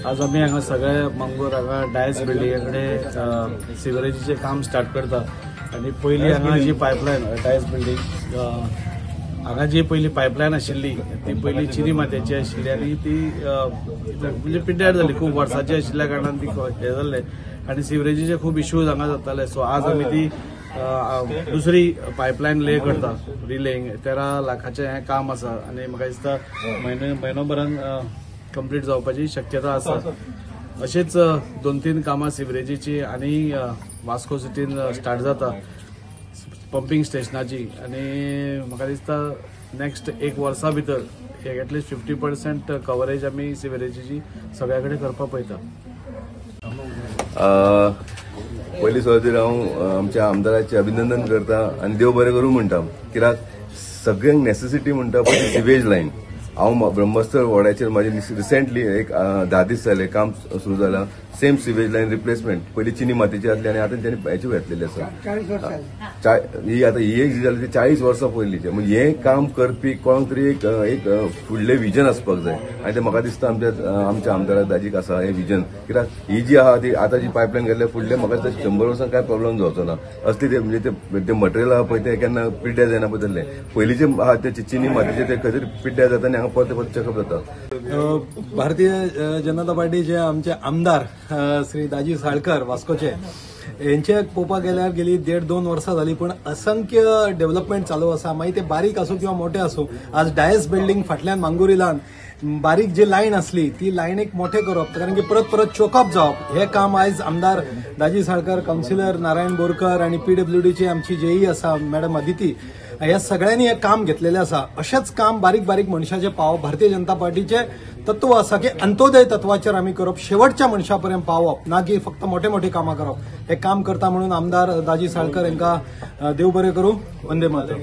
आज आम्ही हांगा सगळे मंगूर हांगा डायस बिल्डिंगे कडेन सिवरेजीचे काम स्टार्ट करता आनी पयलीं हांगा जी पायपलायन डायस बिल्डिंग हांगा जी पयलीं पायपलायन आशिल्ली ती पयलीं चिनी मातयेची आशिल्ली आनी ती म्हणजे पिड्ड्यार जाली खूब वर्सांची आशिल्ल्या कारणान ती हे जाल्ले आनी सिवरेजीचे खूब इश्यूज हांगा जाताले. सो आज आमी ती दुसरी पायपलायन ले करता रिलेंग 13 लाखाचें हें काम आसा आनी म्हाका दिसता म्हयनोभरान कंप्लीट जावपाची शक्यता आसा. अशेंच 2-3 कामां सिवरेजीची आनी वास्को सिटीन स्टार्ट जाता पंपिंग स्टेशनाची आनी म्हाका दिसता नेक्स्ट 1 वर्सा भितर एटलीस्ट 50% कवरेज आमी सिवरेजीची सगळ्या कडेन करपाक पळयता. पयलीं सुवातेर हांव आमच्या आमदाराचें अभिनंदन करता आनी देव बरें करूं म्हणटा. कित्याक सगळ्यांक नेसेसिटी म्हणटा पळय सिवेज लायन. हांव ब्रह्मस्थळ वॉर्डाचेर म्हाजे रिसेंटली एक 10 दीस जाले काम सुरू जालां. सेम सिवेज लायन रिप्लेसमेंट पयलीं चिनी मातयेची आसली आनी आतां तांणी हेची घातलेली आसा. ही आतां ही एक जी जाली ती 40 वर्सां पयलींचे. म्हणजे हें काम करपी कोणाक तरी एक फुडलें विजन आसपाक जाय आनी तें म्हाका दिसता आमच्या आमदार दाजीक आसा हें विजन. कित्याक ही जी आहा ती आतां जी पायपलायन गेल्या फुडले म्हाका दिसता 100 वर्सां काय प्रॉब्लेम जावचो ना. असली ते म्हणजे ते मटेरियल आहा पळय तें केन्ना पिड्ड्यार जायना पळय तसलें. पयलींचे आहा ते चिनी मातयेचे ते खंय तरी पिड्ड्यार जाता आनी हांगा परत चेकअप जाता. भारतीय जनता पार्टीचे आमचे आमदार श्री दाजी साळकर वास्कोचे यांचे पळोवपाक गेल्यार गेली 1.5-2 वर्सां जाली पण असंख्य डेव्हलपमेंट चालू आसा. मागीर ते बारीक आसूं किंवा मोठे आसूं. आज डायस बिल्डिंग फाटल्यान मांगुरिलान बारीक जी लायन असली ती लायनीक मोठे करप कारण की परत चोकअप जावप हे काम आयज आमदार दाजी साळकर काउन्सिलर नारायण बोरकर आणि PWDची आमची जेई आसा मॅडम अदिती ह्या सगळ्यांनी हे काम घेतलेले आसा. अशेंच काम बारीक मनशाचे पावप भारतीय जनता पार्टीचे तत्व आसा की अंत्योदय तत्वाचेर आमी करप शेवटच्या मनशापर्यंत पावप ना की फक्त मोठे कामां करप. हे काम करता म्हणून आमदार दाजी साळकर हांकां देव बरें करूं. वंदे मातरम.